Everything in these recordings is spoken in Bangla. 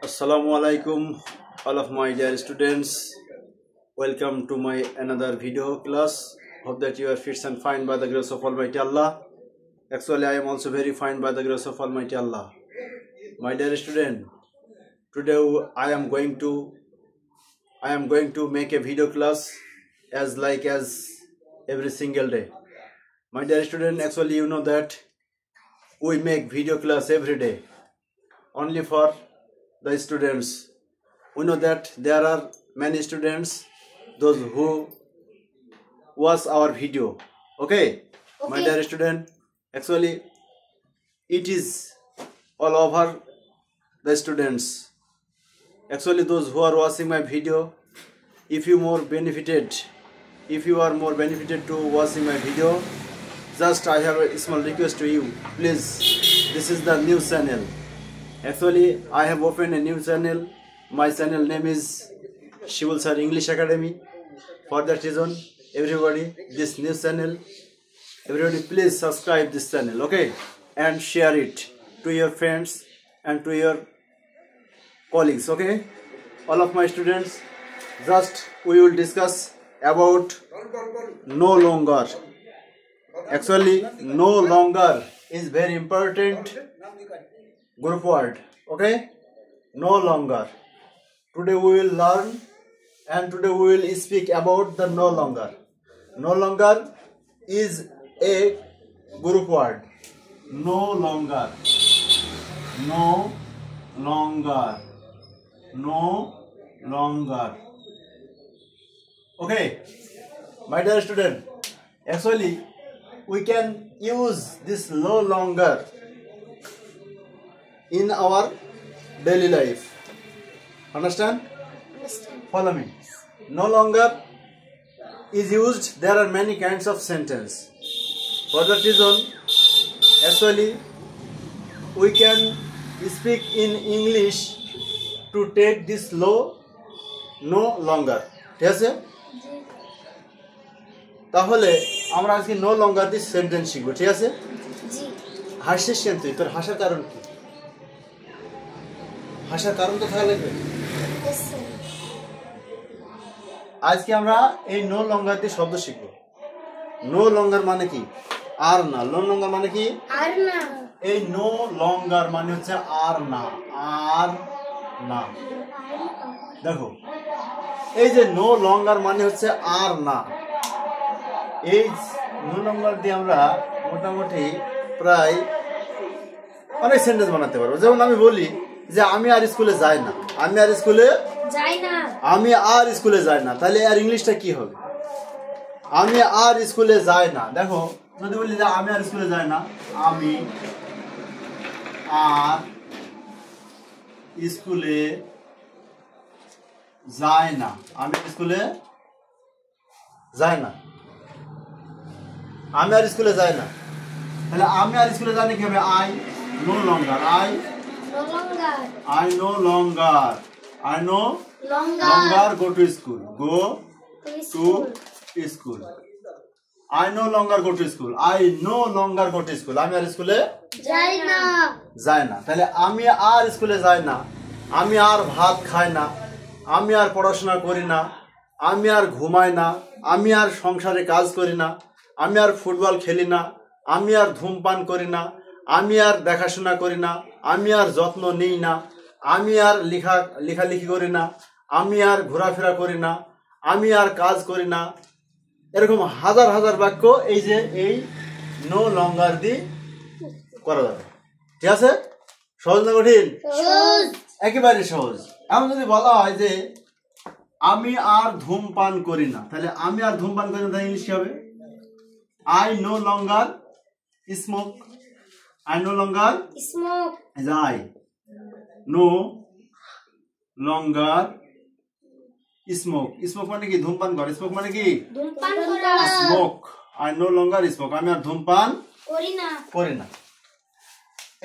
Assalamu alaikum, all of my dear students. Welcome to my another video class. Hope that you are fit and fine by the grace of Almighty Allah. Actually, I am also very fine by the grace of Almighty Allah. My dear student, today I am going to make a video class as every single day. My dear student, actually you know that we make video class every day only for the students. We know that there are many students, those who watch our video. Okay. My dear student, actually it is all over the students. Actually those who are watching my video, if you are more benefited to watching my video, just I have a small request to you. Please, this is the new channel. Actually, I have opened a new channel. My channel name is Shivul Sir English Academy. For that reason, everybody, this new channel, everybody please subscribe this channel, okay? And share it to your friends and to your colleagues, okay? All of my students, just we will discuss about no longer. Actually, no longer is very important group word, okay? No longer. Today we will learn and today we will speak about the no longer. No longer is a group word. No longer. No longer. No longer. Okay, my dear student, actually we can use this no longer in our daily life. Understand? Follow me. No longer is used. There are many kinds of sentence. For that reason, actually we can speak in English to take this no longer. ঠিক আছে? তাহলে আমরা আজকে no longer this sentence শিখব, ঠিক আছে? জি। হাসিস কেন তুই? তোর হাসার কারণ কি? হাসার কারণ তো থাকা লাগবে। আজকে আমরা এই no longer দিয়ে শব্দ শিখব। no longer মানে কি? আর না। no longer মানে কি? আর না। এই no longer মানে হচ্ছে আর না। আর না। দেখো, এই যে no longer মানে হচ্ছে আর না। এই no longer দিয়ে আমরা মোটামুটি প্রায় অনেক সেন্টেন্স বানাতে পারবো। যেমন আমি বলি যে আমি আর স্কুলে যাই না। আমি আর স্কুলে যাই না। আমি আর স্কুলে যাই না। তাহলে আর ইংলিশটা কি হবে? আমি আর স্কুলে যাই না। দেখো, যদি বলি যে আমি আর স্কুলে যাই না, আমি আর স্কুলে যাই না। আমি স্কুলে যাই না। আমি আর স্কুলে যাই না। তাহলে আমি আর স্কুলে যাই না কি হবে? I no longer. I no longer go to school. Go to school. I no longer go to school. I no longer go to school. আমি আর স্কুলে যাই না। তাহলে আমি আর স্কুলে যাই না। আমি আর ভাত খাই না। আমি আর পড়াশোনা করি না। আমি আর ঘুমাই না। আমি আর সংসারে কাজ করি না। আমি আর ফুটবল খেলি না। আমি আর ধূমপান করি না। আমি আর দেখাশোনা করি না। আমি আর যত্ন নিই না। আমি আর লেখালেখি করি না। আমি আর ঘোরাফেরা করি না। আমি আর কাজ করি না। এরকম হাজার হাজার বাক্য এই যে এই নো লঙ্গার দিয়ে করা যাবে। ঠিক আছে? সহজ না কঠিন? একেবারে সহজ। এমন যদি বলা হয় যে আমি আর ধূমপান করি না, তাহলে আমি আর ধূমপান করি না, তাহলে ইংলিশ কি হবে? I no longer smoke. I no longer smoke. I no longer smoke. Smoke মানে কি? ধূমপান করে। Smoke মানে কি? ধূমপান করা। Smoke. I no longer smoke. আমি আর ধূমপান করি না।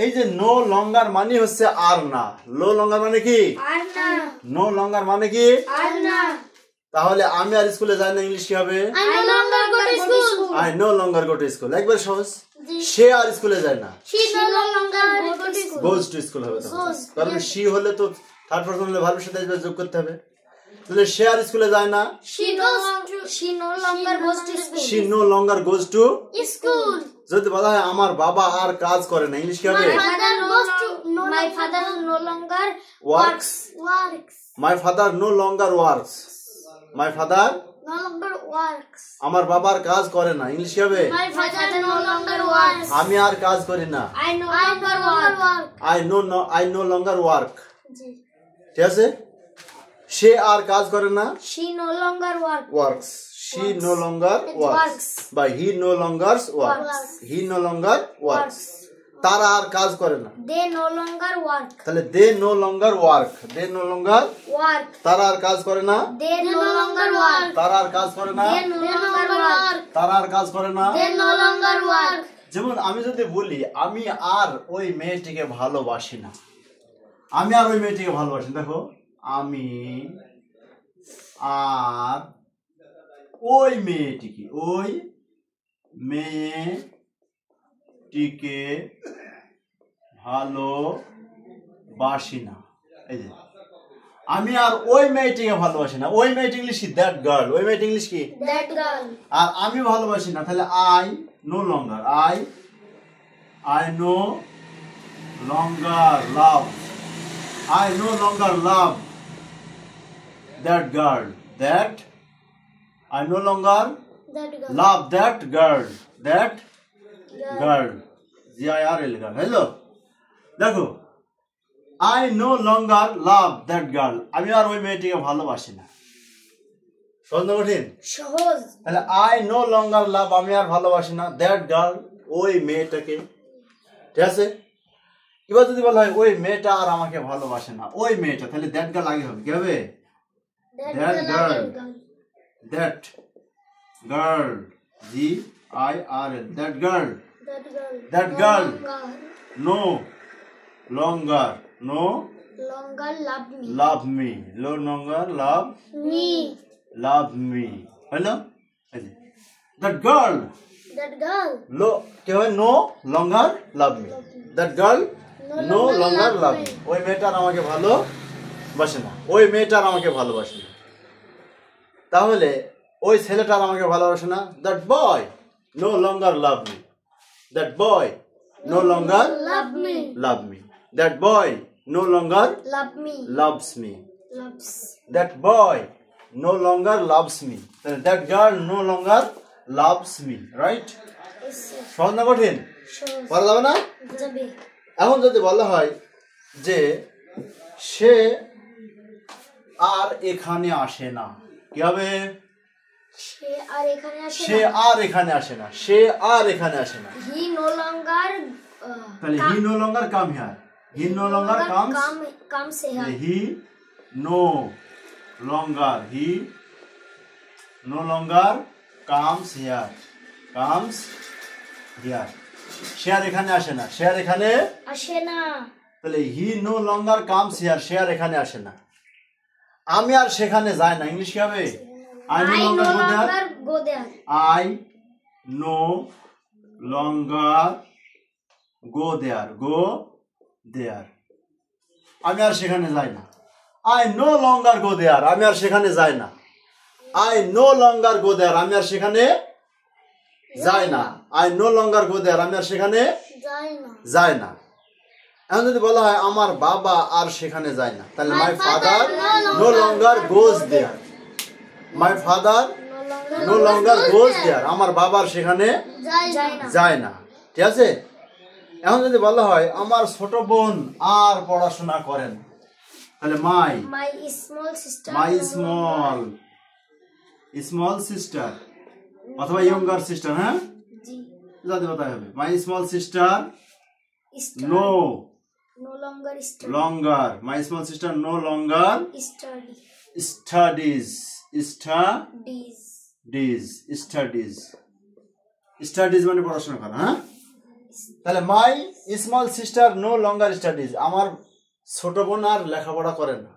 এই যে no longer মানে হচ্ছে আর না। no longer মানে কি? আর না। no longer মানে কি? আর না। তাহলে আমি আর স্কুলে যাই না, ইংলিশ কি হবে? I no longer go to school. I no longer go to school. একবার সহজ। সে আর স্কুলে যায় না। She no longer goes to school হবে। কারণ she হলে তো থার্ড পারসন হলে ভার্বের সাথে এসবে যোগ করতে হবে। তাহলে সে আর স্কুলে যায় না, she no longer goes to school. she no longer goes to School. যদি বলা হয় আমার বাবা আর কাজ করে না, ইংলিশ কি হবে? My father no longer Works. My father no longer works. My father no longer works. আমার বাবার কাজ করে না, ইংলিশ কি হবে? My father no longer works. আমি আর কাজ করি না, I no longer work. I no longer work. জি। ঠিক আছে? সে আর কাজ করে না, She no longer works. She no longer works. works. বা he no longer works. He no longer works. তারা আর কাজ করে না। They no longer work. তাহলে they no longer work. They no longer Work. তারা আর কাজ করে না, They no longer work. তারা আর কাজ করে না, They no longer work. তারা আর কাজ করে না। They no longer work. যেমন আমি যদি বলি আমি আর ওই মেয়েটিকে ভালোবাসি না, আমি আর ওই মেয়েটিকে ভালোবাসি, দেখো আমি আর ওই মেয়েটিকে ভালোবাসি না। এই যে আমি আর ওই মেয়েটিকে ভালোবাসি না, ওই মেয়েটি ইংলিশ কি? That girl. ওই মেয়েটি ইংলিশ কি? That girl. আর আমি ভালোবাসি না, তাহলে I no longer love that girl. I no longer That girl. love that girl. GIRL girl. Hello, দেখো I no longer love that girl. আমি আর ওই মেয়েটিকে ভালোবাসি না। সহজ না কঠিন? সহজ। তাহলে I no longer love, আমি আর ভালোবাসি না, that girl, ওই মেয়েটাকে। ঠিক আছে? এবার যদি বলা হয় ওই মেয়েটা আর আমাকে ভালোবাসে না, ওই মেয়েটা, তাহলে that girl আগে হবে, কি হবে? That girl. That girl. GIRL. That girl. That girl. No longer love me. No longer love me. Hello? That girl. No longer love me. That girl no longer love me. ওই মেয়েটার আমাকে ভালোবাসে না, ওই মেয়েটার আমাকে ভালোবাসে না। তাহলে ওই ছেলেটার আমাকে ভালোবাসে না, that boy no longer love me. That boy no longer love me. That boy no longer loves me. That boy no longer loves me. That girl no longer loves me. Right? সহজ না কঠিন? পারা যাবে না? এখন যদি বলা হয় যে সে আর এখানে আসে না, কি হবে? সে আর এখানে আসে না। He no longer তাহলে he no longer come here. He no longer comes here. He no longer comes here. সে আর এখানে আসে না, তাহলে he no longer comes here. সে আর এখানে আসে না। আমি আর সেখানে যাই না, ইংলিশ কি হবে? I no longer go there. I no longer go there. আমি আর সেখানে যাই না। I no longer go there. আমি আর সেখানে যাই না। I no longer go there. আমি আর সেখানে যাই না। I no longer go there. আমি আর সেখানে যাই না। এখন যদি বলা হয় আমার বাবা আর সেখানে যায় না, তাহলে my father no longer goes there. My father no longer goes there. আমার বাবার সেখানে যায় না। ঠিক আছে? এখন যদি বলা হয় আমার ছোট বোন আর পড়াশোনা করে না, তাহলে my small sister অথবা younger sister, হ্যাঁ, যাতে বলতে হবে my small sister no longer my small sister no longer studies মানে পড়াশোনা করা, হ্যাঁ। তাহলে my small sister no longer studies, আমার ছোট বোন আর লেখাপড়া করে না,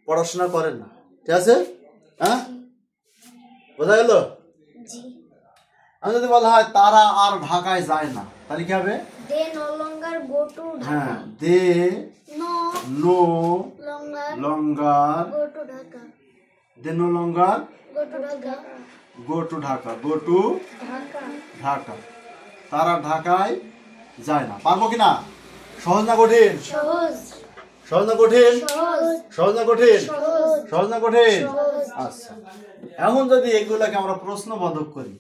পড়াশোনা করে না। ঠিক আছে? হ্যাঁ, বোঝা গেল? আমি যদি বলা হয় তারা আর ঢাকায় যায় না, তাহলে কি হবে? They no longer go to Dhaka. They no they no longer Go to Dhaka. go to Dhaka. Go to Dhaka. তারা ঢাকায় যায় না। পারবো কিনা? সহজ না কঠিন? সহজ। সহজ না কঠিন? সহজ। সহজ না কঠিন? সহজ। সহজ না কঠিন? সহজ। আচ্ছা, এখন যদি এগুলাকে আমরা প্রশ্নবোধক করি,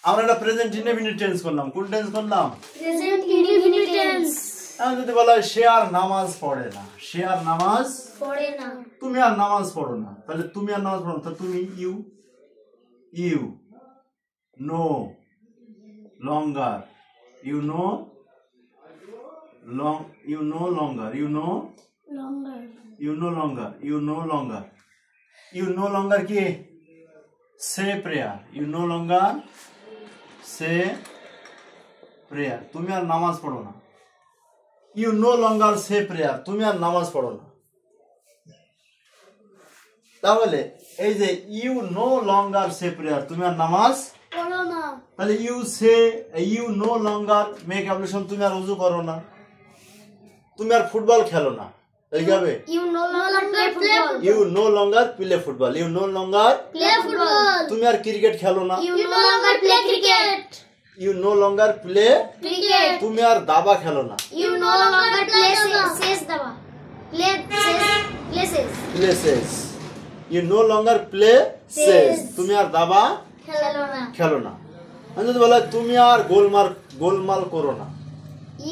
আমরা এটা প্রেজেন্ট ইনডেফিনিট টেন্স করলাম। কোন টেন্স করলাম? Present indefinite tense. এখন যদি বলা হয় সে আর নামাজ পড়ে না, সে আর নামাজ, পড়ে না। তুমি আর নামাজ পড়ো না, তাহলে তুমি আর নামাজ পড়ো না, তাহলে তুমি you no longer, you no longer, you no longer কি? Say prayer, you no longer say prayer, তুমি আর নামাজ পড়ো না। You no longer say prayer, তুমি আর নামাজ পড়ো না। তাহলে এই যে you no longer say prayer, তুমি আর নামাজ পড়ো না। তাহলে you no longer make ablution, তুমি আর ওযু করো না, তুমি আর ফুটবল খেলো না, তাই কি হবে? You no longer play football. You no longer play football, you no longer Play football. তুমি আর ক্রিকেট খেলো না, You no longer play cricket. You no longer play Cricket. তুমি আর দাবা খেলো না, You no longer play says daba. Play chess, you no longer play chess, তুমি আর দাবা খেলো না। খেলো না। আমি যদি বলা হয় তুমি আর গোলমাল করো না,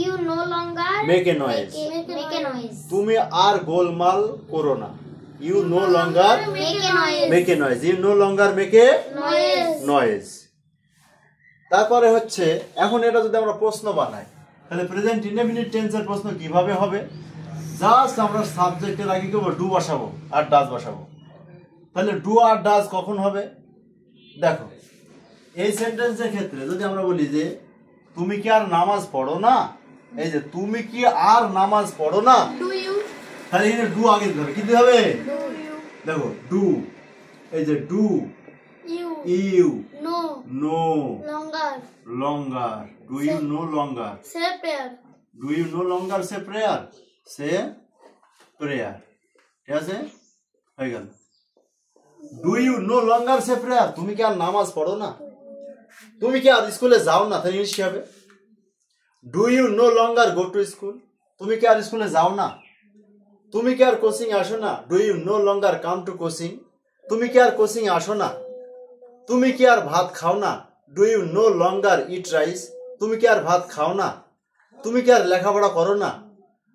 You no longer Make a noise. Make a noise. তুমি আর গোলমাল করো না, you no longer Make a noise. Make a noise, you no longer make a Noise. Noise. তারপরে হচ্ছে এখন এটা যদি আমরা প্রশ্ন বানাই, তাহলে প্রেজেন্ট ইনডেফিনিট টেন্সের প্রশ্ন কিভাবে হবে? জাস্ট আমরা সাবজেক্টের আগে কি ডু বসাবো আর ডাজ বসাবো। তাহলে ডু আর ডাজ কখন হবে? দেখো, এই সেন্টেন্সের ক্ষেত্রে যদি আমরা বলি যে তুমি কি আর নামাজ পড়ো না, এই যে তুমি কি আর নামাজ পড়ো না, Do you? তাহলে এখানে ডু আগে দিতে হবে। কি দিতে হবে? Do you? দেখো ডু, এই যে do You you no no longer longer, do you no longer, say prayer. Do you no longer say prayer, say prayer. ঠিক আছে, হয়ে গেল। Do you no longer say prayer, তুমি কি আর নামাজ পড়ো না, তুমি কি আর স্কুলে যাও না, তাই ইংলিশ কি হবে? Do you no longer go to school, তুমি কি আর স্কুলে যাও না, তুমি কি আর কোচিং আসো না, do you no longer come to coaching, তুমি কি আর কোচিং আসো না, তুমি কি আর ভাত খাও না, do you no longer eat rice, তুমি কি আর ভাত খাও না, তুমি কি আর লেখাপড়া করো না,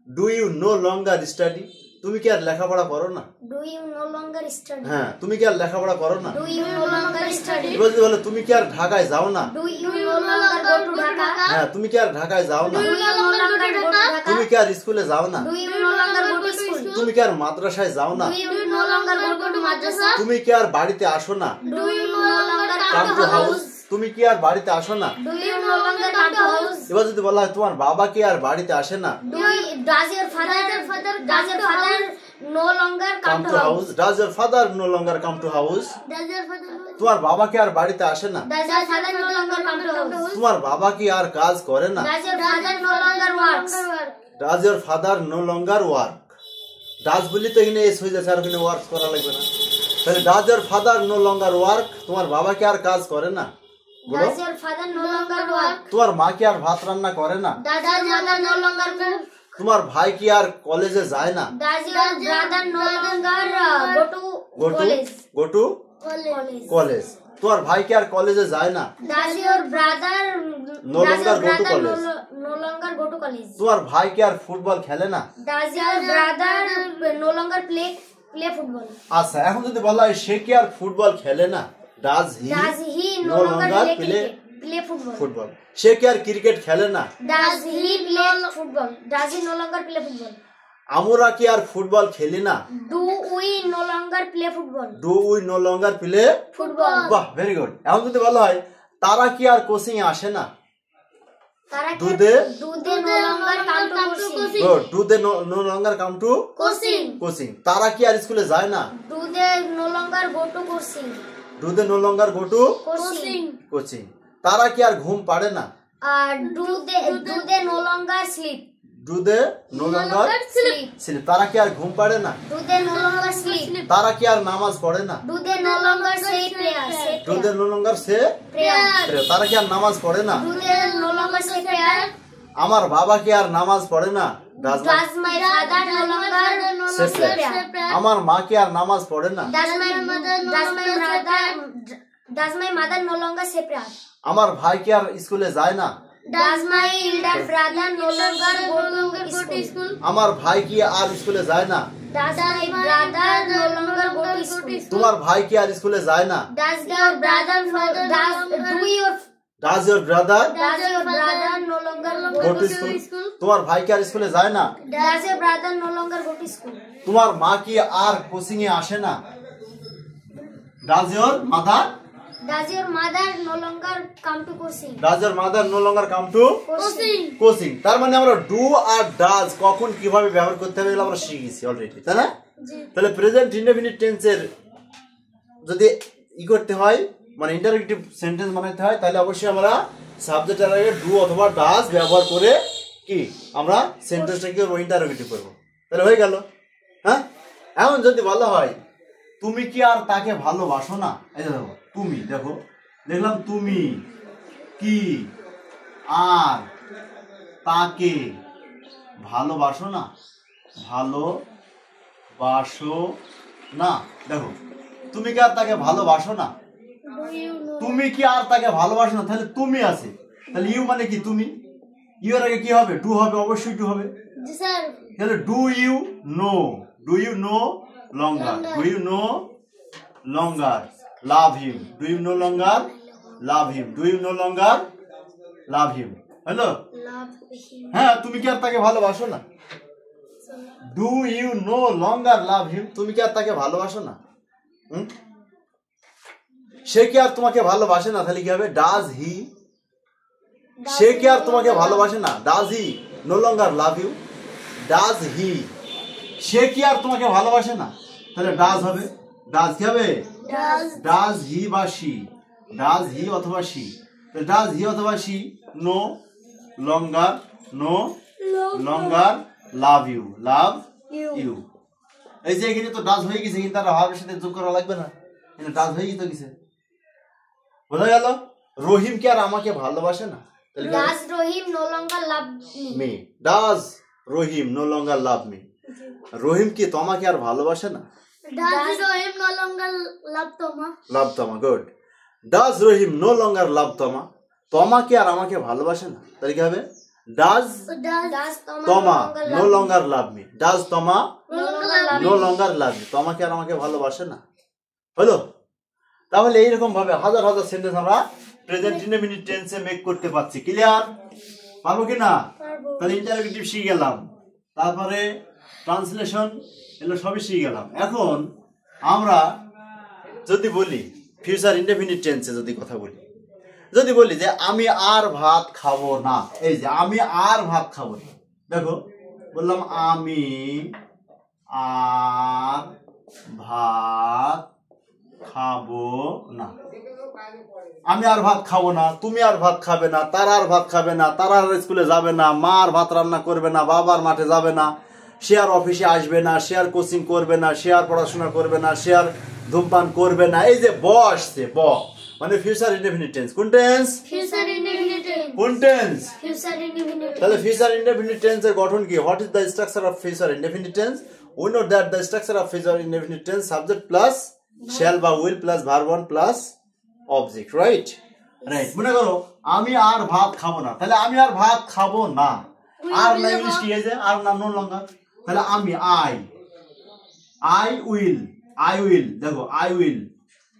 do you no longer study, তুমি কি আর লেখাপড়া করো না, Do you no longer study? হ্যাঁ তুমি কি আর লেখাপড়া করো না। Do you no longer study? এবার যদি বলে তুমি কি আর ঢাকায় যাও না, Do you no longer go to Dhaka? হ্যাঁ তুমি কি আর ঢাকায় যাও না, Do you no longer go to Dhaka? তুমি কি আর স্কুলে যাও না, Do you no longer go to school? তুমি কি আর মাদ্রাসায় যাও না, Do you no longer go to madrasa? তুমি কি আর বাড়িতে আসো না, Do you no longer come come to to house, house? তুমি কি আর বাড়িতে আসো না। Do you no longer come to house? এবার যদি বলা হয় তোমার বাবা কি আর বাড়িতে আসে না, Does your father no longer come come to to house, house? Does your father no longer come to house, Does your father তোমার বাবা কি আর বাড়িতে আসে না, no longer come to house? তোমার বাবা কি আর কাজ করে না, Does your father no longer works? Does your father no longer work, does বলি তো এখানে এস হয়ে যাচ্ছে, আর ওখানে ওয়ার্ক করা লাগবে না। তাহলে does your father no longer work, তোমার বাবা কি আর কাজ করে না, বলো। Does your father no longer work? তোমার মা কি আর ভাত রান্না করে না, Does your mother no longer cook? তোমার ভাই কি আর কলেজে যায় না, Does your brother no longer go to college? Go to College. College, তোমার ভাই কি আর কলেজে যায় না, Does your brother No longer go to college. no longer go to college? তোমার ভাই কি আর ফুটবল খেলে না। Does your brother no longer play football? আচ্ছা, এখন যদি বলা হয় সে কি আর ফুটবল খেলে না, does Does he no no longer longer play football? Football, সে কি আর ক্রিকেট খেলে না, Does he play football? Does he no longer play football? আমরা কি আর ফুটবল খেলি না, Do we no longer play football? Do we no longer play Football. বাহ, ভেরি গুড। এখন যদি বলা হয় তারা কি আর কোচিং এ আসে না, Do they no longer come to coaching? Do they no longer come to Coaching. Coaching, তারা কি আর স্কুলে যায় না, Do they no longer go to coaching? Do they no longer go to Coaching. Coaching, তারা কি আর ঘুম পাড়ে না, Do they no longer sleep? Do they no longer sleep তারা কি আর ঘুম পাড়ে না do they no longer sleep তারা কি আর নামাজ পড়ে না do they no longer say prayer do they no longer say prayer তারা কি আর নামাজ পড়ে না do they no longer say prayer আমার বাবা কি আর নামাজ পড়ে না does my father no longer say prayer আমার মা কি আর নামাজ পড়ে না does my mother no longer say prayer আমার ভাই কি আর স্কুলে যায় না Does my elder brother no longer go to school? আমার ভাই কি আর স্কুলে যায় না Does my brother no longer go to school? তোমার ভাই কি আর স্কুলে যায় না Does your brother Does your brother no longer go to school? তোমার ভাই কি আর স্কুলে যায় না Does your brother no longer go to school? তোমার মা কি আর কোচিং এ আসে না Does your mother no longer come to coaching? Does your mother no longer come to coaching? তার মানে আমরা ডু আর ডাজ কখন কিভাবে ব্যবহার করতে হবে এগুলো আমরা শিখেছি অলরেডি তাই না তাহলে প্রেজেন্ট ইনডেফিনিট টেন্সের যদি করতে হয় মানে ইন্টারোগেটিভ সেন্টেন্স বানাতে হয় তাহলে অবশ্যই আমরা সাবজেক্টের আগে ডু অথবা ডাজ ব্যবহার করে কি আমরা সেন্টেন্সটাকে ইন্টারোগেটিভ করব তাহলে হয়ে গেল হ্যাঁ এখন যদি বলা হয় তুমি কি আর তাকে ভালোবাসো না এই দেখো তুমি দেখো দেখলাম তুমি কি আর তাকে ভালোবাসো না ভালোবাসো না দেখো তুমি কি আর তাকে ভালোবাসো না তুমি কি আর তাকে ভালোবাসো না তাহলে তুমি আছে তাহলে ইউ মানে কি তুমি ইউ এর আগে কি হবে ডু হবে অবশ্যই ডু হবে জি স্যার তাহলে do you no longer do you no longer love him do you no longer love him do you no longer love him hello হ্যাঁ তুমি কি আর তাকে ভালোবাসো না do you no longer love him তুমি কি আর তাকে ভালোবাসো না সে কি আর তোমাকে ভালোবাসে না তাহলে কি হবে does he সে কি আর তোমাকে ভালোবাসে না does he no longer love you does he সে কি আর তোমাকে ভালোবাসে না তাহলে ডাজ হবে ডাজ কি হবে ডাজ হি বা শি ডাজ হি অথবা শি তাহলে ডাজ হি অথবা she no longer love you এই যে এখানে তো ডাজ হয়ে গেছে কিন্তু তার ভাবের সাথে যোগ করা লাগবে না এখানে ডাজ হয়ে গেছে বোঝা গেল রহিম কি আর আমাকে ভালোবাসে না তাহলে does Rahim no longer love me does Rahim no longer love me Rahim কি তোমাকে আর ভালোবাসে না Does Rohim no longer love Toma? Love Toma, good. Does Rohim no longer love Toma? Toma কি আর আমাকে ভালোবাসে না তাহলে কি হবে Does Toma no longer love me? Does Toma no longer love me? Toma কি আর আমাকে ভালোবাসে না হলো তাহলে এইরকম ভাবে হাজার হাজার সেন্টেন্স আমরা প্রেজেন্ট ইনডেফিনিট টেন্সে মেক করতে পারছি ক্লিয়ার পারবো কি না তাহলে ইন্টারোগেটিভ শিখে গেলাম তারপরে ট্রান্সলেশন এগুলো সবই শিখে গেলাম এখন আমরা যদি বলি ফিউচার ইনডেফিনিট টেন্সে যদি কথা বলি যদি বলি যে আমি আর ভাত খাবো না এই যে আমি আর ভাত খাবো না দেখো বললাম আমি আর ভাত খাবো না আমি আর ভাত খাবো না তুমি আর ভাত খাবে না তারা আর ভাত খাবে না তারা আর স্কুলে যাবে না মা আর ভাত রান্না করবে না বাবার মাঠে যাবে না সে আর অফিসে আসবে না সে আর কোচিং করবে না সে আর পড়াশোনা করবে না সে আর ধূমপান করবে না এই যে ব আসছে ব মানে ফিউচার ইনডেফিনিট টেন্স কোন টেন্স ফিউচার ইনডেফিনিট টেন্স কোন টেন্স ফিউচার ইনডেফিনিট তাহলে ফিউচার ইনডেফিনিট টেন্সের গঠন কি what is the structure of future indefinite tense we know that the structure of future indefinite tense subject plus shall বা will plus verb one plus object right মনে করো আমি আর ভাত খাবো না তাহলে আমি আর ভাত খাবো না আর না ইংলিশ কি আছে আর না নো লঙ্গার তাহলে আমি আই উইল দেখো আই উইল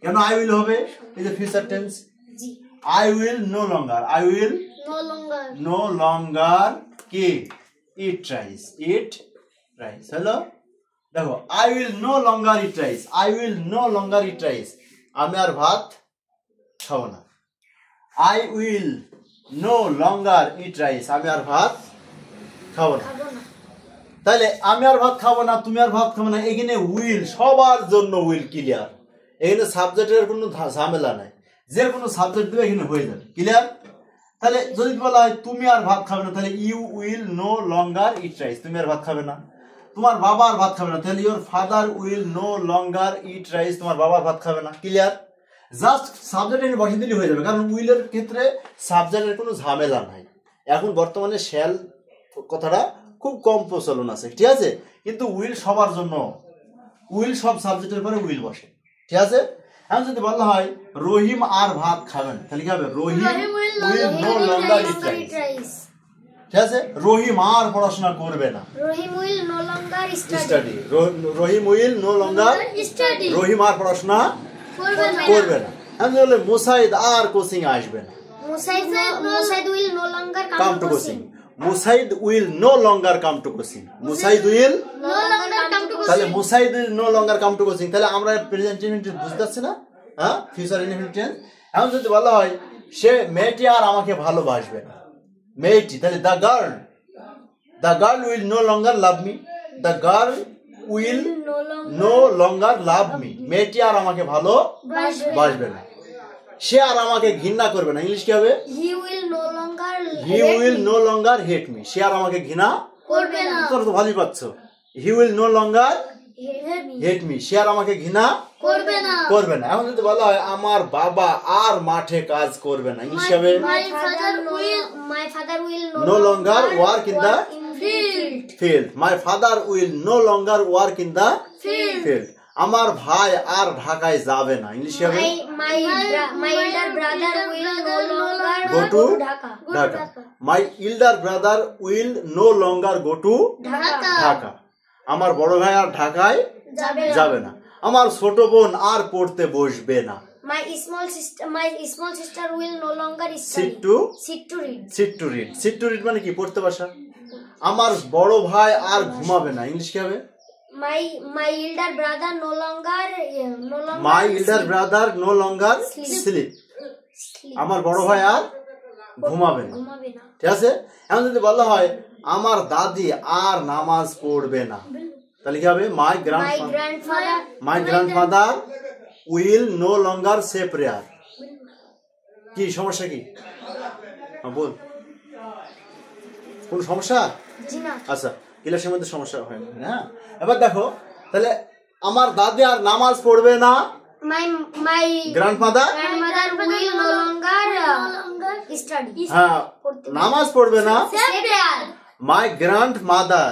কেন আই উইল হবে এই যে future tense I will no longer no longer কি ইট রাইস হ্যালো দেখো I will no longer eat rice আমি আর ভাত খাবো না I will no longer eat rice আমি আর ভাত খাবো না তাহলে আমি আর ভাত খাবো না তুমি আর ভাত খাবো না এখানে উইল সবার জন্য উইল ক্লিয়ার এখানে সাবজেক্টের কোনো ঝামেলা নাই যে কোনো সাবজেক্ট দিবে এখানে হয়ে যাবে ক্লিয়ার তাহলে যদি বলা হয় তুমি আর ভাত খাবে না, তাহলে you will no longer eat rice, তুমি আর ভাত খাবে না। তোমার বাবা আর ভাত খাবে না, তাহলে your father will no longer eat rice, তোমার বাবা আর ভাত খাবে না। ক্লিয়ার? জাস্ট সাবজেক্ট এনে বসিয়ে দিলে হয়ে যাবে, কারণ উইলের ক্ষেত্রে সাবজেক্টের কোনো ঝামেলা নাই। এখন বর্তমানে শ্যাল কথাটা খুব কম প্রচলন আছে, ঠিক আছে, কিন্তু উইল সবার জন্য, উইল সব সাবজেক্টের পরে উইল বসে, ঠিক আছে। এখন যদি বলা হয় রহিম আর ভাত খাবেন, তাহলে কি হবে? Rahim will no longer eat rice, ঠিক আছে। রহিম আর পড়াশোনা করবে না, Rahim will no longer study, Rahim will no longer study, Rahim আর পড়াশোনা করবে না। আমি বলে মুসাইদ আর কোচিং আসবে না, Musaid will no longer come to coaching, Musaid will no longer come to coaching, Musaid will no longer come to তাহলে Musaid will no longer come to coaching, তাহলে আমরা প্রেজেন্ট ইনডিফিনিট বুঝতে পারছি না, হ্যাঁ, ফিউচার ইনডিফিনিট টেন্স। এখন যদি বলা হয় সে মেয়েটি আর আমাকে ভালোবাসবে না, মেয়েটি, তাহলে the girl will no longer love me, the girl will no longer love me, মেয়েটি আর আমাকে ভালোবাসবে না। সে আর আমাকে ঘৃণা করবে না, ইংলিশ কি হবে? He will no longer hate me, সে আর আমাকে ঘৃণা করবে না। তোমরা তো ভালোই পাচ্ছ। He will no longer hate me, সে আর আমাকে ঘৃণা করবে না। এখন যদি বলা হয় আমার বাবা আর মাঠে কাজ করবে না, ইংলিশ হবে my father will no longer work in the field, my father will no longer work in the field, আমার ভাই আর ঢাকায় যাবে না, ইংলিশ হবে my elder brother will no longer go to Dhaka. my elder brother will no longer go to Dhaka, আমার বড় ভাই আর ঢাকায় যাবে না, আমার ছোট বোন আর পড়তে বসবে না, my small sister will no longer sit to read মানে কি? পড়তে বসা। আমার বড় ভাই আর ঘুমাবে না, ইংলিশ কি হবে? my elder brother no longer my elder brother no longer sleep, আমার বড় ভাই আর ঘুমাবে না, ঠিক আছে। এখন যদি বলা হয় আমার দাদি আর নামাজ পড়বে না, তাহলে কি হবে? my grandfather will no longer say prayer, কি সমস্যা কি? বল, কোন সমস্যা? আচ্ছা, ক্লাসের মধ্যে সমস্যা হয় না, হ্যাঁ। এবার দেখো, তাহলে আমার দাদি আর নামাজ পড়বে না, my grandmother will no longer study, হ্যাঁ, নামাজ পড়বে না, my grandmother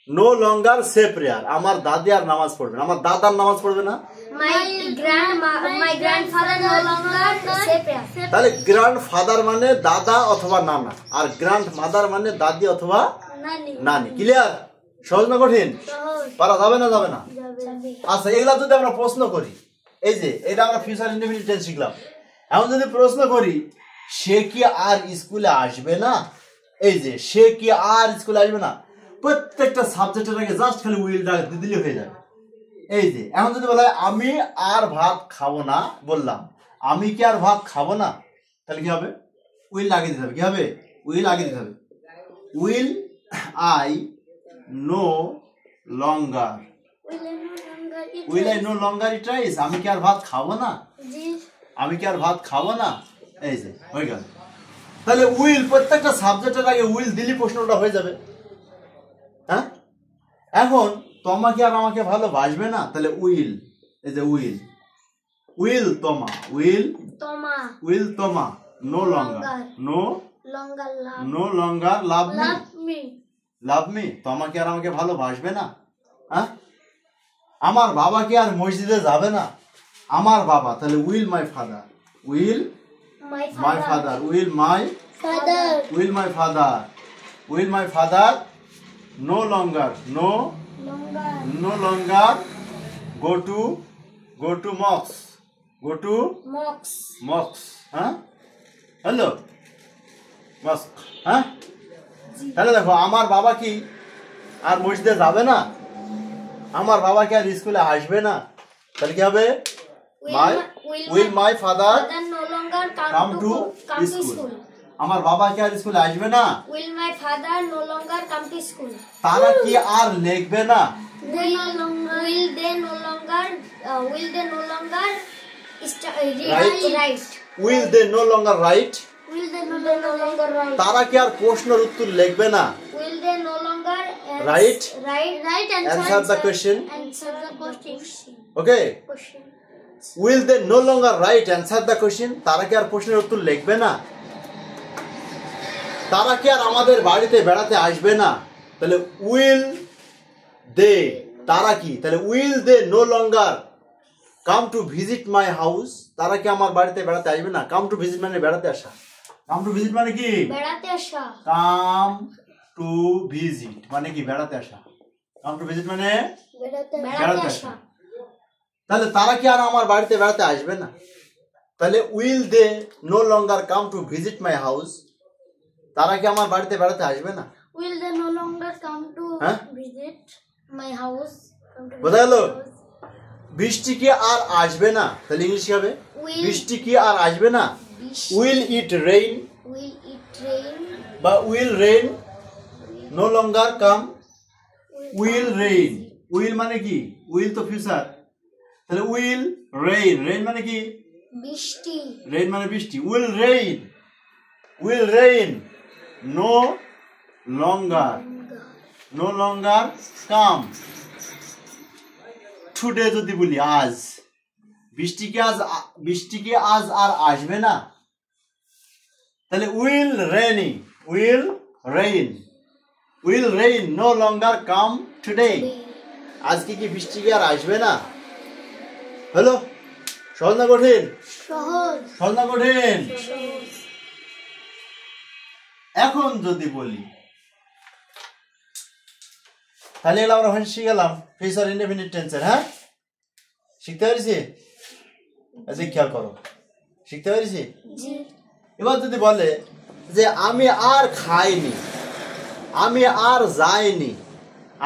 no longer say prayer, আমার দাদি আর নামাজ পড়বে না, আমার দাদার নামাজ পড়বে না, my grandfather no longer say prayer, তাহলে গ্র্যান্ডফাদার মানে দাদা অথবা নানা, আর গ্র্যান্ডমাদার মানে দাদি অথবা নানি। ক্লিয়ার? সহজ না কঠিন? পারা যাবে না? যাবে না? আচ্ছা, এগুলা যদি আমরা প্রশ্ন করি, এই যে এটা আমরা ফিউচার ইনডিফিনিট টেন্স শিখলাম, এখন যদি প্রশ্ন করি সে কি আর স্কুলে আসবে না, এই যে সে কি আর স্কুলে আসবে না, প্রত্যেকটা সাবজেক্টের আগে জাস্ট খালি উইলটা দিলে হয়ে যাবে। এই যে এখন যদি বলা হয় আমি আর ভাত খাবো না, বললাম আমি কি আর ভাত খাবো না, তাহলে কি হবে? উইল আগে দিতে হবে, কি হবে? উইল আগে দিতে হবে। Will I no longer, will I no longer eat rice, আমি কি আর ভাত খাবো না, আমি কি আর ভাত খাবো না, এই যে হয়ে গেল। তাহলে উইল প্রত্যেকটা সাবজেক্টের আগে উইল দিলি প্রশ্নটা হয়ে যাবে, হ্যাঁ। এখন তোমাকে আর আমাকে ভালোবাসবে না, তাহলে উইল, এই যে উইল, উইল তোমা, উইল তোমা নো লঙ্গার লাভ মি, তোমাকে আর আমাকে ভালোবাসবে না, হ্যাঁ। আমার বাবা কি আর মসজিদে যাবে না, আমার বাবা, তাহলে will my father, will my father, will my father no longer go to mosque, হ্যাঁ, হ্যালো মস্ক, হ্যাঁ। তাহলে দেখো আমার বাবা কি আর মসজিদে যাবে না, আমার বাবা কি আর স্কুলে আসবে না, তাহলে কি হবে? Will my father come to school, আমার বাবা কি আর স্কুলে আসবে না, will my father no longer come to school, তারা কি আর লিখবে না, will they no longer write, will they no longer write, Will they no longer write? তারা কি আর প্রশ্নের উত্তর লিখবে না? Will they no longer Right? Answer the question. Answer the question. Okay. Question. Will they no longer write answer the question? তারা কি আর প্রশ্নের উত্তর লিখবে না? তারা কি আর আমাদের বাড়িতে বেড়াতে আসবে না? তাহলে will they, তারা কি? তাহলে will they no longer come to visit my house? তারা কি আমার বাড়িতে বেড়াতে আসবে না? come to visit মানে বেড়াতে আসা। come to visit মানে কি? বেড়াতে আসা। come to visit মানে কি? বেড়াতে আসা। come to visit মানে বেড়াতে আসা। তাহলে তারা কি আর আমার বাড়িতে বেড়াতে আসবে না? তাহলে will they no longer come to visit my house? তারা কি আমার বাড়িতে বেড়াতে আসবে না? Will they no longer come to visit my house? বোঝা গেল? বৃষ্টি কি আর আসবে না? তাহলে ইংলিশ কি হবে? বৃষ্টি কি আর আসবে না? will it rain? Will it rain? বা will rain no longer come? will rain, will মানে কি? will তো ফিউচার, তাহলে will rain, rain মানে কি? বৃষ্টি। rain মানে বৃষ্টি। will rain no longer come today যদি বলি আজ, বৃষ্টি কি আজ আর আসবে না? তাহলে will rain no longer come today, আজকে কি বৃষ্টি কি আর আসবে না? হ্যালো, সহজ না কঠিন? সহজ না কঠিন? এখন যদি বলি, তাহলে এগুলো আমরা শিখে গেলাম ফিউচার ইনডেফিনিট টেন্সের। হ্যাঁ, শিখতে পেরেছি? আচ্ছা, খেয়াল করো, শিখতে পেরেছি? এবার যদি বলে যে আমি আর খাইনি, আমি আর যাইনি,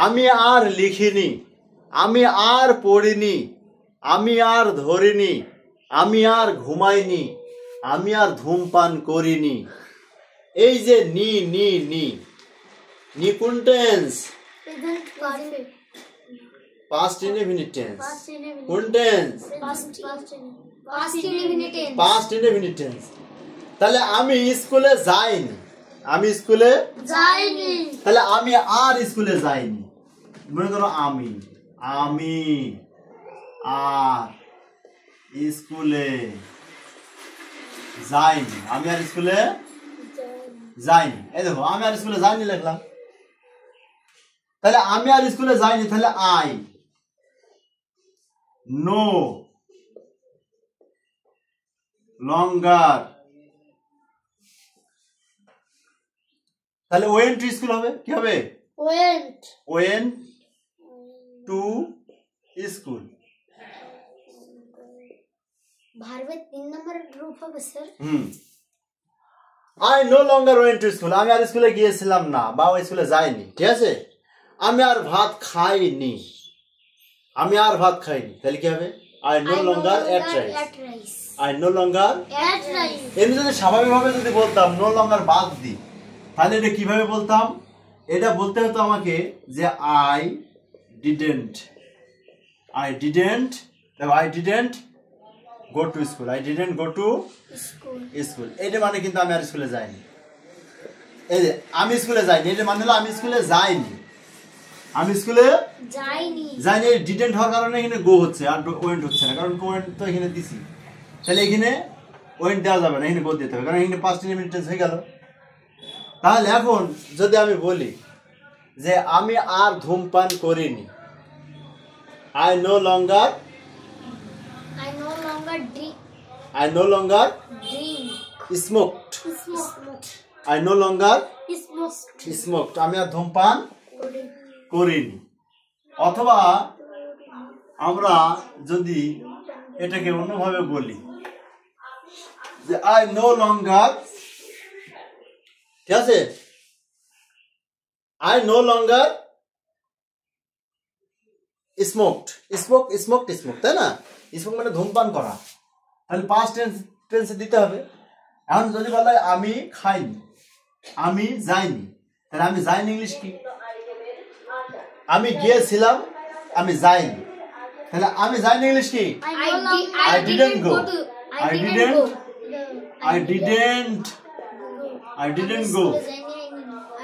আমি আর লিখিনি, আমি আর পড়িনি, আমি আর ধরিনি, আমি আর ঘুমাইনি, আমি আর ধূমপান করিনি, এই যে নি নি নি নি কোন টেন্স? Past indefinite tense. কোন টেন্স? Past indefinite tense. তাহলে আমি স্কুলে যাইনি, আমি স্কুলে যাইনি, তাহলে আমি আর স্কুলে যাইনি। মনে করো আমি আর স্কুলে যাইনি, আমি আর স্কুলে যাইনি। এই দেখো, আমি আর স্কুলে যাইনি লিখলাম। তাহলে আমি আর স্কুলে যাইনি, তাহলে আই নো লঙ্গার, তাহলে ওয়েন্ট টু স্কুল হবে। কি হবে? Went to school. ভার্বের 3 নম্বরের গ্রুপ হবে sir. I no longer went to school, আমি আর স্কুলে গিয়েছিলাম না বা ওই স্কুলে যাইনি। ঠিক আছে? আমি আর ভাত খাইনি, আমি আর ভাত খাইনি, তাহলে কি হবে? I no longer ate rice, I no longer ate rice. এমনি যদি স্বাভাবিকভাবে যদি বলতাম নো লঙ্গার বাদ দিই, তাহলে এটা কিভাবে বলতাম? এটা বলতে হতো আমাকে যে I didn't go to school, I didn't go to school. এটা মানে কিন্তু আমি আর স্কুলে যাইনি। এই যে আমি স্কুলে যাইনি, এটা মানে হলো আমি স্কুলে যাইনি, আমি স্কুলে যাইনি। ডিডেন্ট হওয়ার কারণে এখানে গো হচ্ছে আর ওয়েন্ট হচ্ছে না, কারণ ওয়েন্ট তো এখানে দিছি। তাহলে এখানে ওয়েন্ট দেওয়া যাবে না, এখানে গো দিতে হবে, কারণ এখানে পাস্ট ইনডেফিনিট টেন্স হয়ে গেল। তাহলে এখন যদি আমি বলি যে আমি আর ধূমপান করিনি, আই নো লঙ্গার স্মোকড, আমি আর ধূমপান করিনি। অথবা আমরা যদি এটাকে অন্যভাবে বলি যে আই নো লঙ্গার, ঠিক আছে, আই নো লঙ্গার স্মোকড, তাই না? স্মোক মানে ধূমপান করা, তাহলে পাস্ট টেন্সে দিতে হবে। এখন যদি বলা হয় আমি খাইনি, আমি যাইনি, তাহলে আমি যাইনি ইংলিশ কি? আমি গিয়েছিলাম, আমি যাইনি, তাহলে আমি যাইনি ইংলিশ কি? I didn't I didn't go.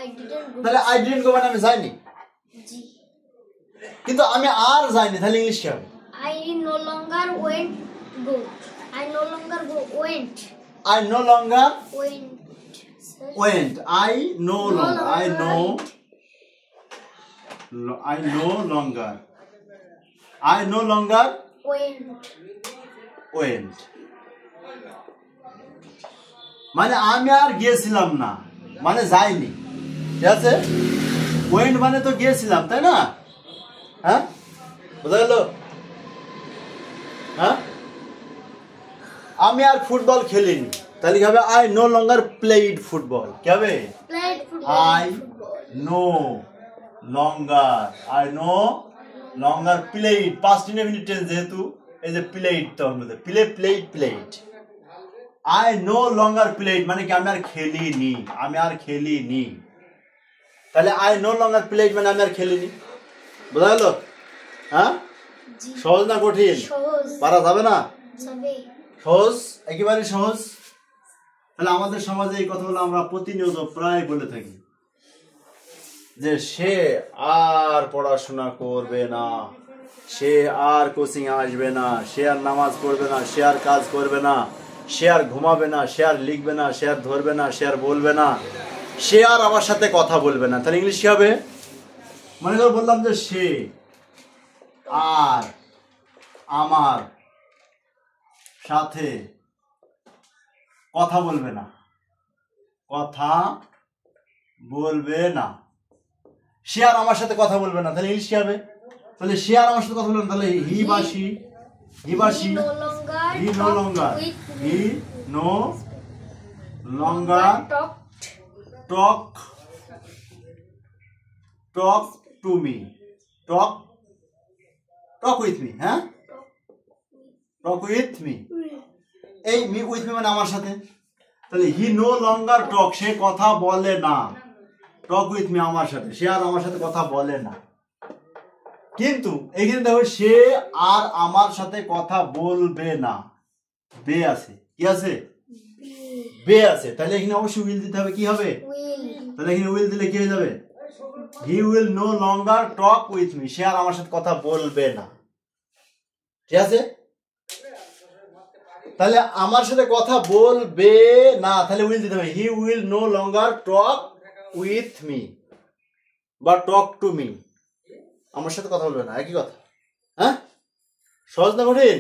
I didn't go. তাহলে I didn't go মানে আমি যাইনি, জি। কিন্তু আমি আর যাইনি, তাহলে ইংলিশ কি হবে? I no longer went go. I no longer go went. I no longer Went. went. I no longer. I no longer. I no longer Went. went. মানে আমি আর গিয়েছিলাম না, মানে যাইনি, ঠিক আছে? ওয়েন্ট মানে তো গিয়েছিলাম, তাই না? হ্যাঁ, বোঝা গেল? হ্যাঁ, আমি আর ফুটবল খেলিনি, তাহলে কি হবে? I no longer played football. কি হবে? Played football. I no longer, I no longer played, past indefinite tense যেহেতু, এই যে প্লেড তো আমাদের played. I no longer played মানে কি আমি আর খেলিনি, তাহলে আই নো লঙ্গার প্লেড মানে আমি আর খেলিনি। বোঝা গেল? হ্যাঁ, জি। সহজ না কঠিন? সহজ। পারা যাবে না? যাবে। সহজ, একেবারে সহজ। তাহলে আমাদের সমাজে এই কথাগুলো আমরা প্রতিনিয়ত প্রায় বলে থাকি যে সে আর পড়াশোনা করবে না, সে আর কোচিং আসবে না, সে আর নামাজ পড়বে না, সে আর কাজ করবে না, সে আর ঘুমাবে না, সে আর লিখবে না, সে আর ধরবে না, সে আর বলবে না, সে আর আমার সাথে কথা বলবে না। তাহলে ইংলিশ কি হবে? মনে করে বললাম যে সে আর আমার সাথে কথা বলবে না, সে আর আমার সাথে কথা বলবে না, তাহলে ইংলিশ কি হবে? তাহলে সে আর আমার সাথে কথা বলবে না, তাহলে হি বা she no longer talk to me, talk with me. হ্যাঁ, টক উইথ মি, এই মি উইথ মি মানে আমার সাথে। তাহলে হি নো লঙ্গার টক, সে কথা বলে না, টক উইথ মি আমার সাথে, সে আর আমার সাথে কথা বলে না। কিন্তু এখানে দেখো সে আর আমার সাথে কথা বলবে না, বে আছে, কি আছে? বে আছে। তাহলে এখানে অবশ্যই উইল দিতে হবে। কি হবে? তাহলে এখানে উইল দিলে কি হয়ে যাবে? He will no longer talk with me, সে আর আমার সাথে কথা বলবে না, ঠিক আছে? তাহলে আমার সাথে কথা বলবে না, তাহলে উইল দিতে হবে he will no longer talk with me বা টক টু মি, আমার সাথে কথা বলবে না, একই কথা। হ্যাঁ, সহজ না কঠিন?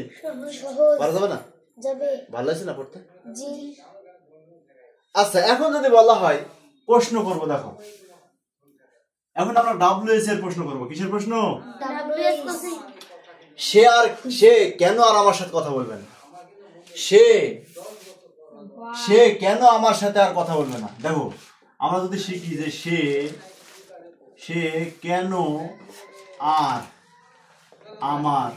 পারা যাবে না? যাবে। ভালো লাগছে না পড়তে? জি। আচ্ছা, এখন যদি বলা হয় প্রশ্ন করবো, দেখো এখন আমরা ডাব্লিউএস এর প্রশ্ন করবো। কিসের প্রশ্ন? সে কেন আর আমার সাথে কথা বলবে না? সে কেন আমার সাথে আর কথা বলবে না? দেখো আমরা যদি শিখি যে সে কেন আর আমার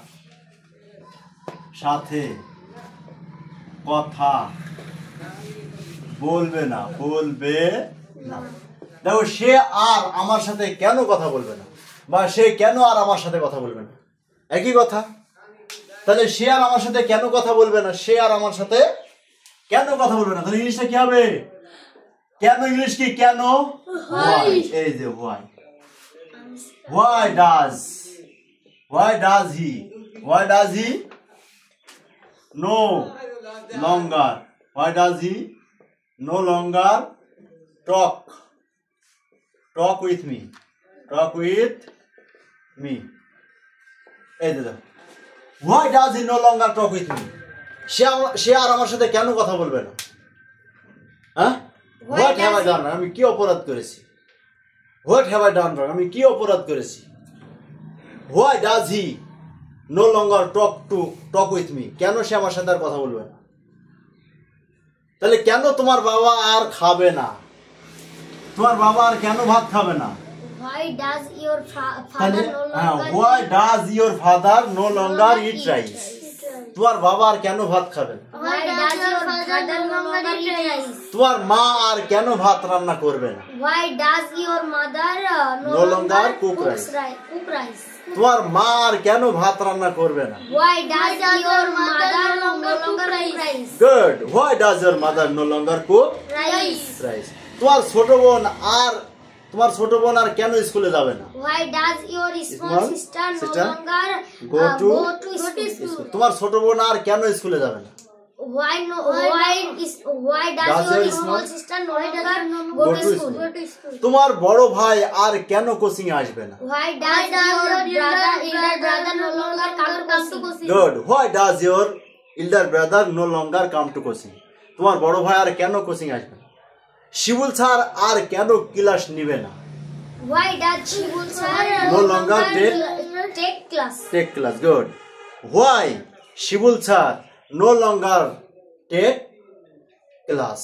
সাথে কথা বলবে না, দেখো সে আর আমার সাথে কেন কথা বলবে না বা সে কেন আর আমার সাথে কথা বলবে না, একই কথা। তাহলে সে আর আমার সাথে কেন কথা বলবে না, সে আর আমার সাথে কেন কথা বলবে না, তাহলে ইংলিশটা কি হবে? কেন ইংলিশ কি? কেন, এই যে why does he no longer talk with me, এই যে why does he no longer talk with me, সে আর আমার সাথে কেন কথা বলবে না? হ্যাঁ, what have I done? আমি কি অপরাধ করেছি? What have I done wrong? আমি কি অপরাধ করেছি? Why does he no longer talk with me? কেন সে আমার সাথে আর কথা বলবে না? তাহলে কেন তোমার বাবা আর খাবে না? তোমার বাবা আর কেন ভাত খাবে না? Why does your father no longer eat rice? তোমার বাবা আর কেন ভাত খাবে না? Why does your father no longer eat rice? তোমার মা আর কেন ভাত রান্না করবে না? Why does your mother no longer cook rice? তোমার মা আর কেন ভাত রান্না করবে না? Why does your mother no longer cook rice? Good. Why does your mother no longer cook rice? তোমার ছোট বোন আর কেন স্কুলে যাবে না? Why does your small sister no longer go to school? তোমার ছোট বোন আর কেন স্কুলে যাবে না? Why does your small sister no longer go to school? তোমার বড় ভাই আর কেন কোচিং এ আসবে না? Why does your elder brother no longer come to coaching? Good. Why does your elder brother no longer come to coaching? তোমার বড় ভাই আর কেন কোচিং এ আসবে না? শিবুল স্যার আর কেন ক্লাস নেবে না? Why does Shibul sir no longer take class? Take class. Good. Why Shibul sir no longer take class?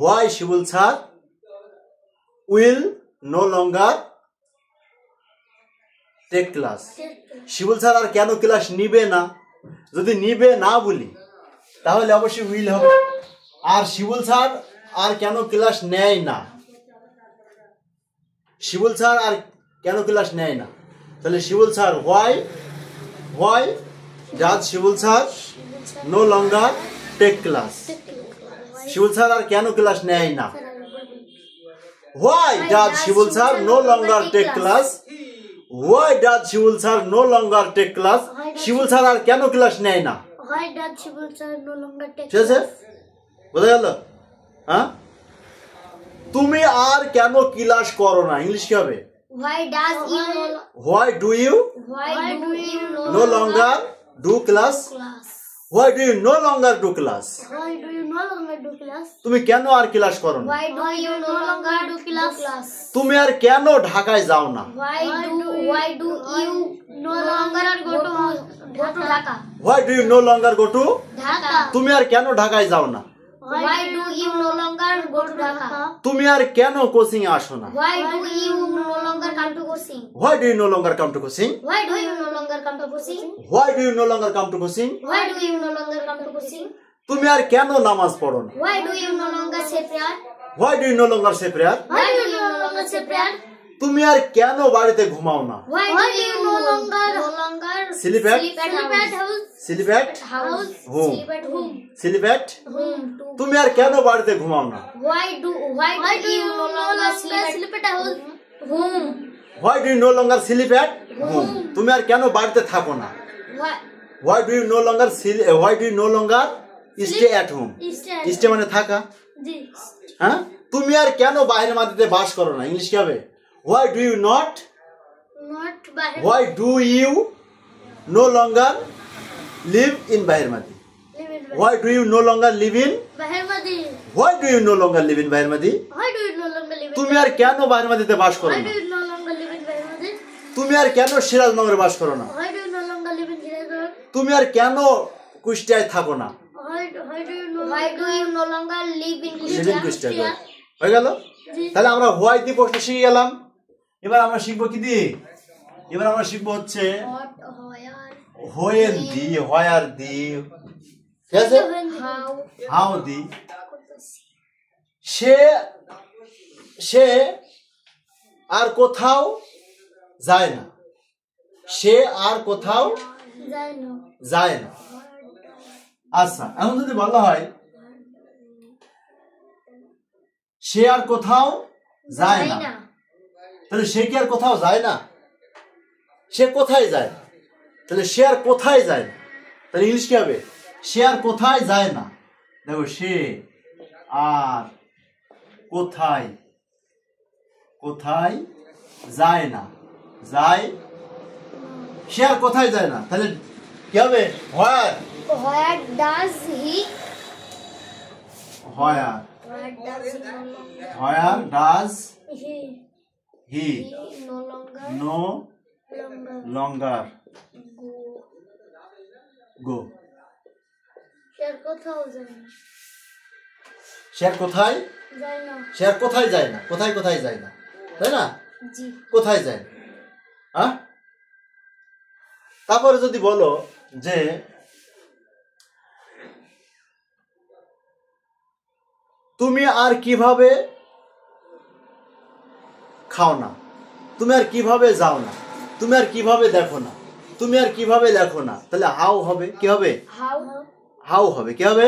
Why Shibul sir will no longer take class? Shibul sir আর কেন ক্লাস নিবে না? যদি নিবে না বলি তাহলে অবশ্যই উইল হবে। আর শিবুল স্যার আর কেন ক্লাস নেয় না? শিবুল স্যার আর কেন ক্লাস নেয় না? তাহলে Shibul sir why does Shibul sir no longer take class? Shibul sir আর কেন ক্লাস নেয় না? Why does Shibul sir no longer take class? Why does Shibul sir no longer take class? Shibul sir আর কেন ক্লাস নেয় না? Why does Shibul sir no longer take ঠিক আছে, বোঝা গেল? হ্যাঁ, তুমি আর কেন ক্লাস করো না? ইংলিশ কি হবে? Why do you no longer do class? Why do you no longer do class? Why do you no longer do class? তুমি কেন আর ক্লাস করো না? Why do you no longer do class? তুমি আর কেন ঢাকায় যাও না? Why do you no longer go to Dhaka? Why do you no longer go to? Dhaka. তুমি আর কেন ঢাকায় যাও না? Why do you no longer go to Dhaka? তুমি আর কেন কোচিং এ আসো না? Why do you no longer come to coaching? Why do you no longer come to coaching? Why do you no longer come to coaching? Why do you no longer come to coaching? Why do you no longer come to coaching? তুমি আর কেন নামাজ পড়ো না? Why do you no longer say prayer? Why do you no longer say prayer? Why do you no longer say prayer? তুমি আর কেন বাড়িতে ঘুমাও না? Why do you no longer sleep at house? Sleep at home. Sleep at home. Sleep at Home. তুমি আর কেন বাড়িতে ঘুমাও না? Why do you no longer sleep at house? Home. Why do you no longer sleep at home? তুমি আর কেন বাড়িতে থাকো না? Why do you no longer stay at home? Stay মানে থাকা। হ্যাঁ, তুমি আর কেন বাইরের মাটিতে বাস করো না? ইংলিশ কি হবে? Why do you no longer live in Bahirmati? Why do you no longer live in Bahirmati? Why do you no longer live in Bahirmati? Why do you no longer live in তুমি আর কেন বাহিরমাটিতে বাস করো Why না? do you no longer live in Bahirmati? তুমি আর কেন সিরাজনগরে বাস করো না? Why do you no longer live in Hirajur? তুমি আর কেন কুষ্টিয়ায় থাকো না? Why do you no longer live in Kushtia? হয়ে গেল? তাহলে আমরা হোয়াই দিয়ে প্রশ্ন শিখে গেলাম। এবার আমরা শিখবো কি দিয়ে? এবার আমরা শিখবো হচ্ছে হোয়েন দি, হোয়ার দি, ঠিক আছে, হাউ দি। সে আর কোথাও যায় না। সে আর কোথাও যায় না। আচ্ছা, এখন যদি বলা হয় সে আর কোথাও যায় না, তাহলে সে কি আর কোথাও যায় না? সে কোথায় যায়? তাহলে সে আর কোথায় যায় না, তাহলে ইংলিশ কি হবে? সে আর কোথায় যায় না। দেখো, সে আর কোথায় যায় না, সে আর কোথায় যায় না, তাহলে কি হবে? Where does he no longer go? সে আর কোথায় যায় না, কোথায় যায় না, তাই না? কোথায় যায় না? হ্যাঁ, তারপরে যদি বলো যে তুমি আর কিভাবে খাও না, তুমি আর কিভাবে যাও না, তুমি আর কিভাবে দেখো না, তুমি আর কিভাবে লেখো না, তাহলে হাউ হবে। কি হবে? হাউ হবে। কি হবে?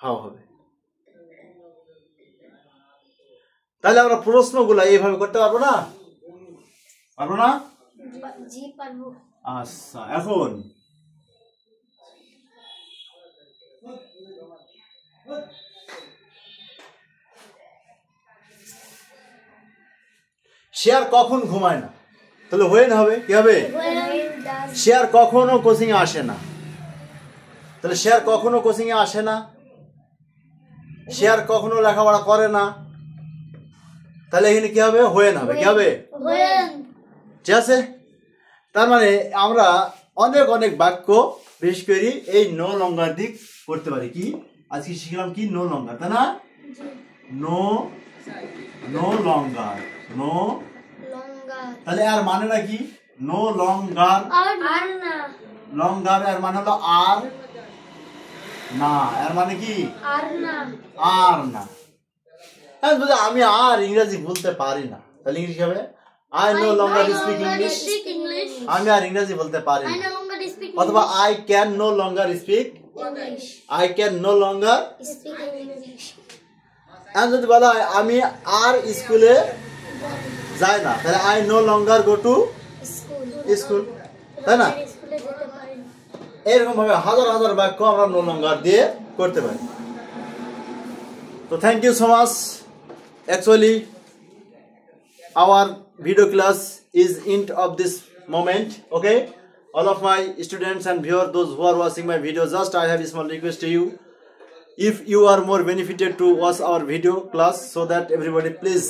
হাউ হবে। তাহলে আমরা প্রশ্নগুলো এইভাবে করতে পারবো না? পারবো না? জি পারবো। আচ্ছা, এখন সে আর কখন ঘুমায় না, তাহলে হোয়েন হবে কি হবে? সে আর কখনো কোচিং এ আসে না, তাহলে সে আর কখনো কোচিং এ আসে না, সে আর কখনো লেখাপড়া করে না, তাহলে এখানে কি হবে? হোয়েন হবে। কি হবে? ঠিক আছে। তার মানে আমরা অনেক অনেক বাক্য বেশ করি এই নো লঙ্গার দিক করতে পারি। কি আজকে শিখলাম? কি নো লঙ্গার, তাই না? নো নো লঙ্গার, নো তাহলে আর মানে না কি? নো লঙ্গার, লঙ্গার এর মানে হলো আর না, এর মানে কি? আর না। যদি আমি আর ইংরেজি বলতে পারি না, তাহলে ইংলিশ হবে I no longer speak English. আমি আর ইংরেজি বলতে পারি না, অথবা I can no longer speak, I can no longer. যদি বলা হয় আমি আর স্কুলে যাই না, তাহলে I no longer go to school, তাই না? এরকম ভাবে হাজার হাজার বাক্য আমরা নো লঙ্গার দিয়ে করতে পারি। তো thank you so much. Actually, our video class is end of this moment. Okay, all of my students and viewers, those who are watching my video, just I have a small request to you. If you are more benefited to watch our video class, so that everybody please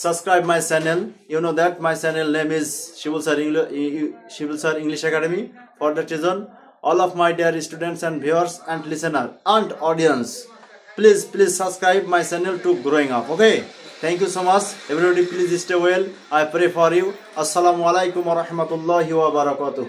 subscribe my channel. You know that my channel name is Shibul Sir English Academy. For that reason, all of my dear students and viewers and listener and audience, please subscribe my channel to growing up. Okay, thank you so much everybody. Please stay well. I pray for you. Assalamu alaikum wa rahmatullahi wa barakatuh.